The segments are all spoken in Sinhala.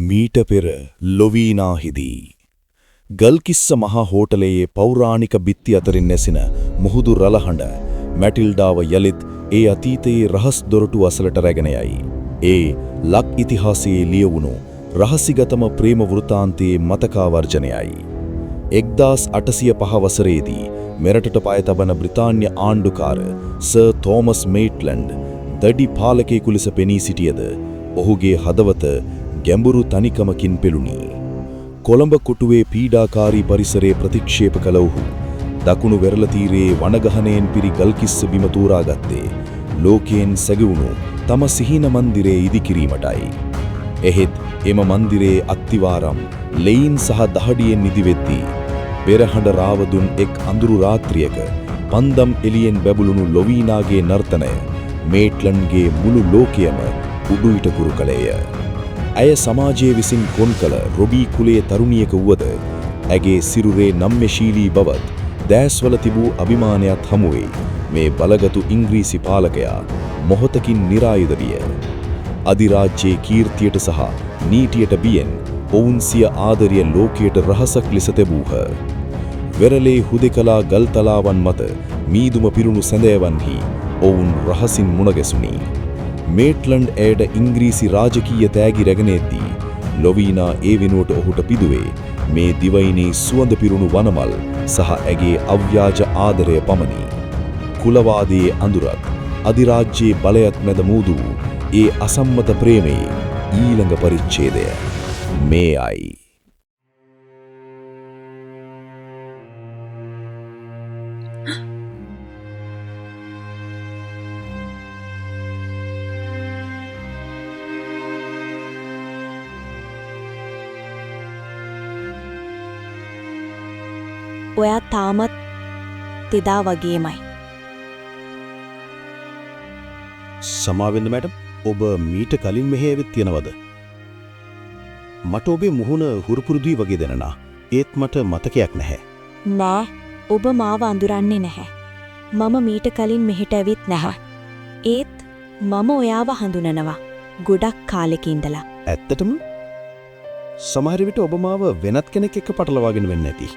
මීට පෙර ලොවීනාහිදී ගල්කිස්ස මහා හෝටලයේ පෞරාණික බිත්ති අතරින් නැසින මුහුදු රළහඬ මැටිල්ඩාව යලිත් ඒ අතීතයේ රහස් දොරටු අසලට රැගෙන යයි. ඒ ලක් ඉතිහාසයේ ලියවුණු රහසිගතම ප්‍රේම වෘතාන්තයේ මතකාවර්ජනයයි. 1805 වසරේදී මෙරටට පය තබන බ්‍රිතාන්‍ය ආණ්ඩුකාර සර් තෝමස් මේට්ලන්ඩ් දඩි පාලකයෙකු ලෙස පෙනී සිටියද ඔහුගේ හදවත ගැඹුරු තනිකමකින් පෙළුණි. කොළඹ කොටුවේ පීඩාකාරී පරිසරයේ ප්‍රතික්ෂේප කළ ඔහු දකුණු වෙරළ තීරයේ වනගහනයෙන් පිරි ගල්කිස්ස බිම තෝරාගත්තේ ලෝකයෙන් සැගවුණු තම සිහින මන්දිරයේ ඉදිකිරීමටයි. එහෙත් එම මන්දිරයේ අත්තිවාරම් ලෙයින් සහ දහඩියෙන් නිදිවෙද්දී පෙරහඬ රාවදුන් එක් අඳුරු රාත්‍රියක පන්දම් එළියෙන් බැබළුණු ලොවීනාගේ නර්තනය මේට්ලන්ඩ්ගේ මුළු ලෝකයම උඩුවිට කුරු කළේය. ඇය සමාජයේ විසින් කොන් කළ රොබී කුලයේ තරුණියක වුවද ඇගේ සිරුරේ නම්‍යශීලී බවත් දැස්වල තිබූ අභිමානයත් හමුවේ මේ බලගතු ඉංග්‍රීසි පාලකයා මොහොතකින් නිරායුධ විය. අධිරාජ්‍යයේ කීර්තියට සහ නීතියට බියෙන් ඔවුන් සිය ආදරය ලෝකයට රහසක් ලෙස තැබූහ. වෙරළේ හුදෙකලා ගල්තලාවන් මත මීදුම පිරුණු සැඳෑවන්හි ඔවුන් රහසින් මුණගැසුණි. මේට්ලන්ඩ් ඇයට ඉංග්‍රීසි රාජකීය තෑගි රැගෙනෙද්දී ලොවීනා ඒ වෙනුවට ඔහුට පිදුවේ මේ දිවයිනේ සුවඳ පිරුණු වනමල් සහ ඇගේ අව්‍යාජ ආදරය පමණි. කුලවාදයේ අඳුරත් අධිරාජ්‍යයේ බලයත් මැද මූදු වූ ඒ අසම්මත ප්‍රේමයේ ඊළඟ පරිච්ඡේදය මේයි. ඔයා තාමත් තෙදා වගේමයි. සමාවෙන්න මැඩම්, ඔබ මීට කලින් මෙහෙ ඇවිත් තියෙනවද? මට ඔබේ මුහුණ හුරුපුරුදුයි වගේ දැනනා. ඒත් මට මතකයක් නැහැ. නෑ, ඔබ මාව අඳුරන්නේ නැහැ. මම මීට කලින් මෙහෙට ඇවිත් නැහැ. ඒත් මම ඔයාව හඳුනනවා. ගොඩක් කාලෙක ඉඳලා. ඇත්තටම? සමහර විට ඔබ මාව වෙනත් කෙනෙක් එක්ක පටලවාගෙන වෙන්න ඇති.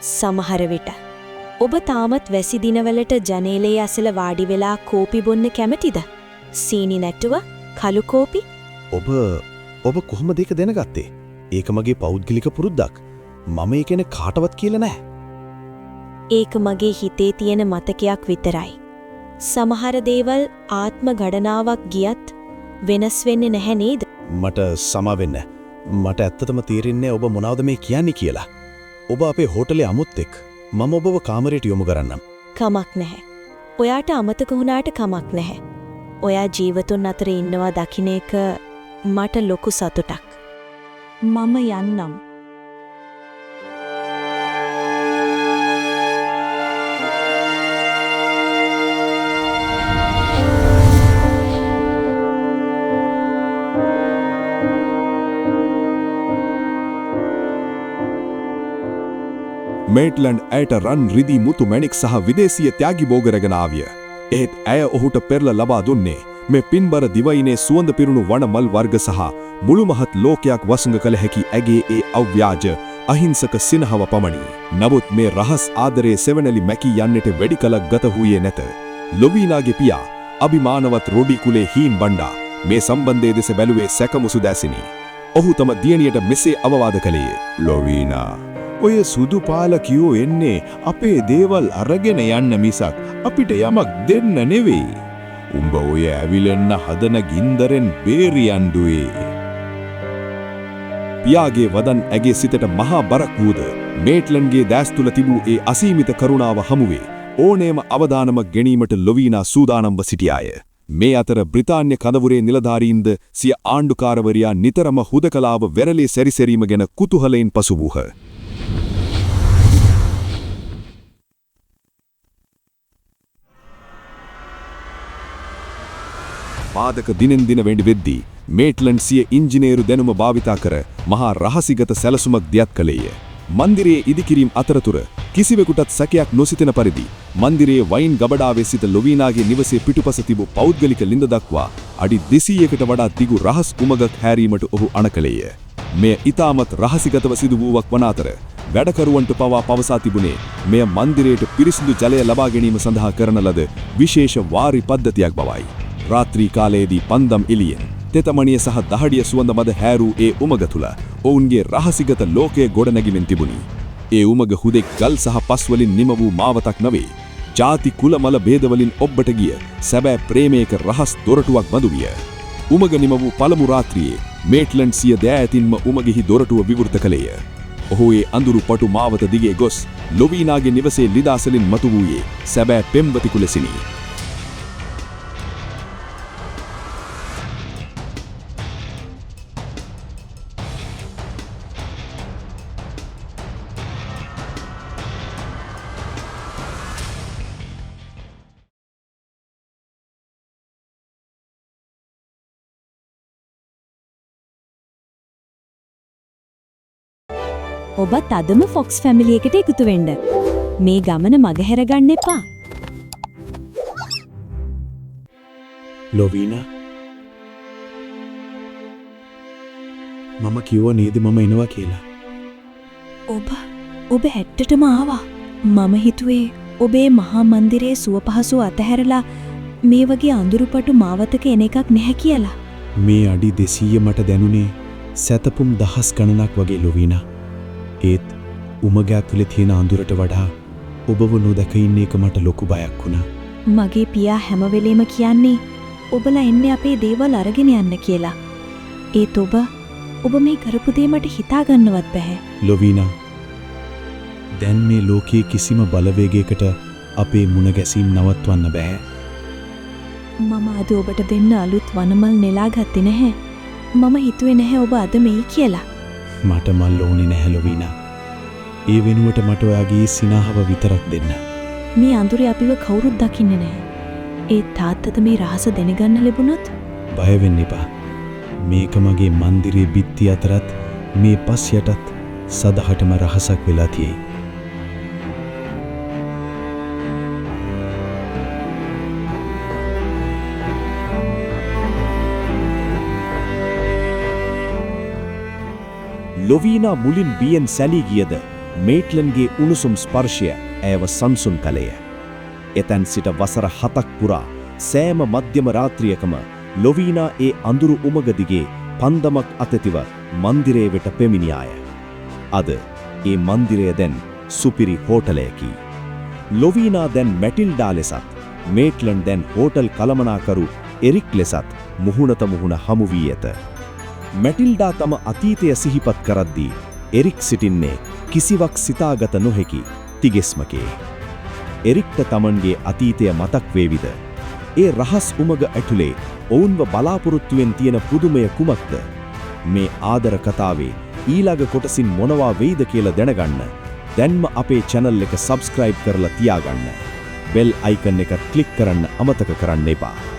සමහර විට ඔබ තාමත් වැසි දිනවලට ජනේලයේ අසල වාඩි වෙලා කෝපි බොන්න කැමතිද? සීනි නැටුව, කළු කෝපි? ඔබ කොහොමද ඒක දැනගත්තේ? ඒක මගේ පෞද්ගලික පුරුද්දක්. මම ඒ කියන්නේ කාටවත් කියලා නැහැ. ඒක මගේ හිතේ තියෙන මතකයක් විතරයි. සමහර දේවල් ආත්ම ගණනාවක් ගියත් වෙනස් වෙන්නේ නැහැ නේද? මට සමා වෙන්න. මට ඇත්තටම තේරෙන්නේ ඔබ මොනවද මේ කියන්නේ කියලා. ඔබ අපේ හෝටලේ අමුත්තෙක්. මම ඔබව කාමරයට යොමු කරන්නම්. කමක් නැහැ. ඔයාට අමතක වුණාට කමක් නැහැ. ඔයා ජීවතුන් අතර ඉන්නවා දකින්න එක මට ලොකු සතුටක්. මම යන්නම්. මේට්ලන්ඩ් ඇයට රන් රිදී මුතු මැණික් සහ විදේශීය ත්‍යාගි භෝග රැගෙන ආවිය. එහෙත් ඇය ඔහුට පෙරළ ලබා දුන්නේ මේ පින්බර දිවයිනේ සුවඳ පිරුණු වන මල් වර්ග සහ මුළු මහත් ලෝකයක් වසඟ කළ හැකි ඇගේ ඒ අව්‍යාජ අහිංසක සිනහව පමණි. නමුත් මේ රහස් ආදරයේ සෙවණැලි මැකී යන්නට වැඩි කලක් ගත වූයේ නැත. ලොවීනාගේ පියා අභිමානවත් රොඩි කුලේ හීන් බණ්ඩා මේ සම්බන්ධයේ දෙස බැලුවේ සැකමුසු දැසිනි. ඔහු තම දියණියට මෙසේ අවවාද කළේ. ලොවීනා, ඔය සුදු පාලකියෝ එන්නේ අපේ දේවල් අරගෙන යන්න මිසක් අපිට යමක් දෙන්න නෙවෙයි. උඹ ඔය ඇවිලෙන්න හදන ගින්දරෙන් බේරියන්ඩුවේ. පියාගේ වදන් ඇගේ සිතට මහා බරක් වූද මේට්ලන්ඩ්ගේ දැස් තුල තිබූ ඒ අසීමිත කරුණාව හමුවේ ඕනෑම අවදානමක් ගැනීමට ලොවීනා සූදානම්ව සිටියාය. මේ අතර බ්‍රිතාන්‍ය කඳවුරේ නිලධාරීන්ද සිය ආණ්ඩුකාරවරයා නිතරම හුදකලාව වෙරළේ සැරිසැරීම ගැන කුතුහලයෙන් පසු වූහ. පාදක දිනෙන් දින වැඩි වෙද්දී මේට්ලන්ඩ් සිය ඉංජිනේරු දැනුම භාවිතා කර මහා රහසිගත සැලසුමක් දියත් කළේය. මන්දිරයේ ඉදිකිරීම අතරතුර කිසිවෙකුටත් සැකයක් නොසිතෙන පරිදි මන්දිරයේ වයින් ගබඩාවේ සිට ලොවීනාගේ නිවසේ පිටුපස තිබූ පෞද්ගලික ලින්ද දක්වා අඩි 200කට වඩා දිගු රහස් උමගක් හැරීමට ඔහු අණකලේය. මෙය ඊටමත් රහසිගතව සිදු වූවක් වන අතර වැඩකරුවන්ට පවා පවසා තිබුණේ මෙය මන්දිරයට පිරිසිදු ජලය ලබා ගැනීම සඳහා කරන ලද විශේෂ වාරි පද්ධතියක් බවයි. රාත්‍රී කාලයේදී පන්දම් එළියෙන් තෙතමණිය සහ දහඩිය සුවඳ මද හැරූ ඒ උමග තුල ඔවුන්ගේ රහසිගත ලෝකයේ ගොඩනැගිමින් තිබුණි. ඒ උමග හුදෙක් ගල් සහ පස් වලින් නිම වූ මාවතක් නොවේ. ಜಾති කුල මල ભેදවලින් ඔබ්බට ගිය සැබෑ ප්‍රේමයක රහස් දොරටුවක් බඳු විය. උමග නිම වූ පළමු රාත්‍රියේ මේට්ලන්ඩ් සිය දෑඇතින්ම උමගෙහි දොරටුව විවෘත කළේය. ඔහු ඒ අඳුරු පටු මාවත දිගේ ගොස් ලොවීනාගේ නිවසේ ලිදාසලින් මතු වූයේ සැබෑ පෙම්වතිකු ලෙසිනි. ඔබත් අදම ෆොක්ස් ෆැමිලි එකට එකතු වෙන්න. මේ ගමන මගහැර ගන්න එපා. ලොවීනා මම කිව්වා නේද මම එනවා කියලා. ඔබ හැට්ටටම ආවා. මම හිතුවේ ඔබේ මහා මන්දිරයේ සුව පහසු අතහැරලා මේ වගේ අඳුරුපටු මාවතක එන එකක් නැහැ කියලා. මේ අඩි 200 මට දැනුනේ සැතපුම් දහස් ගණනක් වගේ ලොවීනා. ඒත් උමග ඇතුලේ තියෙන අඳුරට වඩා ඔබව නොදක ඉන්න එක මට ලොකු බයක් වුණා. මගේ පියා හැම වෙලේම කියන්නේ ඔබලා එන්නේ අපේ දේවල් අරගෙන යන්න කියලා. ඒත් ඔබ මේ කරපු දේ මට හිතා ගන්නවත් බැහැ. ලොවීනා දැන් මේ ලෝකයේ කිසිම බලවේගයකට අපේ මුණ ගැසීම් නවත්වන්න බෑ. මම අද ඔබට දෙන්න අලුත් වනමල් නෙලා ගත්තේ නැහැ. මම හිතුවේ නැහැ ඔබ අද මෙයි කියලා. මට මල් ඕනේ නැහැ ලොවීනා. ඒ වෙනුවට මට ඔයාගේ සිනාහව විතරක් දෙන්න. මේ අඳුරේ අපිව කවුරුත් දකින්නේ නැහැ. ඒ තාත්තට මේ රහස දැනගන්න ලැබුණොත් බය වෙන්න එපා. මේක මගේ මන්දිරයේ බිත්ති අතරත් මේ පස් යටත් සදහටම රහසක් වෙලා තියෙයි. ලොවීනා මුලින් බියෙන් සැලී ගියද මේට්ලන්ගේ උණුසුම් ස්පර්ශය ඇයව සංසුන් කළේය. එතැන් සිට වසර 7ක් පුරා සෑම මධ්‍යම රාත්‍රියකම ලොවීනා ඒ අඳුරු උමග දිගේ පන්දමක් අතැතිව මන්දිරයේ වෙත පැමිණියාය. අද ඒ මන්දිරය දැන් සුපිරි හෝටලයකි. ලොවීනා දැන් මැටිල්ඩා ලෙසත් මේට්ලන්ඩ් දැන් හෝටල් කළමනාකරු එරික් ලෙසත් මුහුණත මුහුණ හමු වී ඇත. මැටිල්ඩා තම අතීතය සිහිපත් කරද්දී එරික් සිටින්නේ කිසිවක් සිතාගත නොහැකි තිගෙස්මකේ. එරික්ට තමන්ගේ අතීතය මතක් වේවිද? ඒ රහස් උමග ඇතුලේ ඔවුන්ව බලාපොරොත්තුවෙන් තියෙන පුදුමය කුමක්ද? මේ ආදර කතාවේ ඊළඟ කොටසින් මොනවා වෙයිද කියලා දැනගන්න දැන්ම අපේ channel එක subscribe කරලා තියාගන්න. bell icon එක click කරන්න අමතක කරන්න එපා.